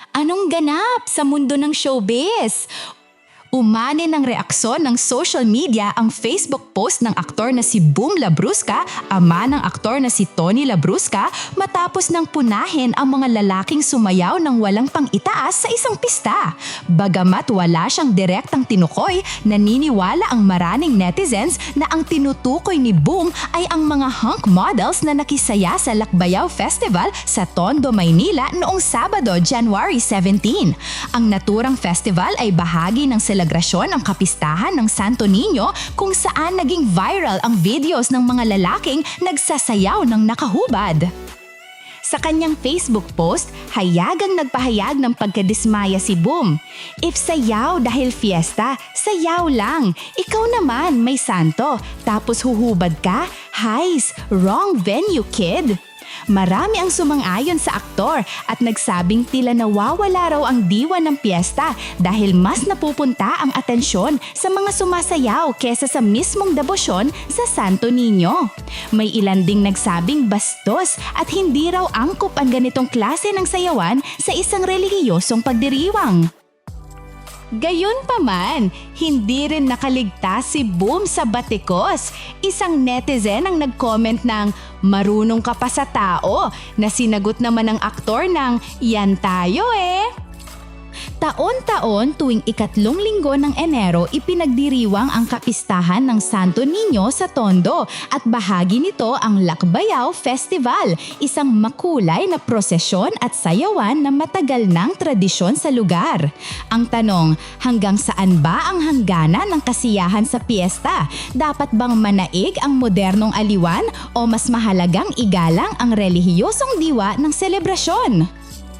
Anong ganap sa mundo ng showbiz? Umani ng reaksyon ng social media ang Facebook post ng aktor na si Boom Labrusca, ama ng aktor na si Tony Labrusca, matapos nang punahin ang mga lalaking sumayaw ng walang pang-itaas sa isang pista. Bagamat wala siyang direktang tinukoy, naniniwala ang maraming netizens na ang tinutukoy ni Boom ay ang mga hunk models na nakisaya sa Lakbayaw Festival sa Tondo, Maynila noong Sabado, January 17. Ang naturang festival ay bahagi ng selebrasyon ang kapistahan ng Santo Niño kung saan naging viral ang videos ng mga lalaking nagsasayaw ng nakahubad. Sa kanyang Facebook post, hayagang nagpahayag ng pagkadismaya si Boom. If sayaw dahil fiesta, sayaw lang. Ikaw naman may santo, tapos huhubad ka? Hays, wrong venue, kid! Marami ang sumang-ayon sa aktor at nagsabing tila nawawala raw ang diwa ng piyesta dahil mas napupunta ang atensyon sa mga sumasayaw kesa sa mismong debosyon sa Santo Niño. May ilan ding nagsabing bastos at hindi raw angkop ang ganitong klase ng sayawan sa isang relihiyosong pagdiriwang. Gayunpaman, hindi rin nakaligtas si Boom sa batikos. Isang netizen ang nag-comment ng marunong ka pa sa tao na sinagot naman ng aktor ng yan tayo eh. Taon-taon tuwing ikatlong linggo ng Enero ipinagdiriwang ang kapistahan ng Santo Niño sa Tondo at bahagi nito ang Lakbayaw Festival, isang makulay na prosesyon at sayawan na matagal ng tradisyon sa lugar. Ang tanong, hanggang saan ba ang hangganan ng kasiyahan sa piyesta? Dapat bang manaig ang modernong aliwan o mas mahalagang igalang ang relihiyosong diwa ng selebrasyon?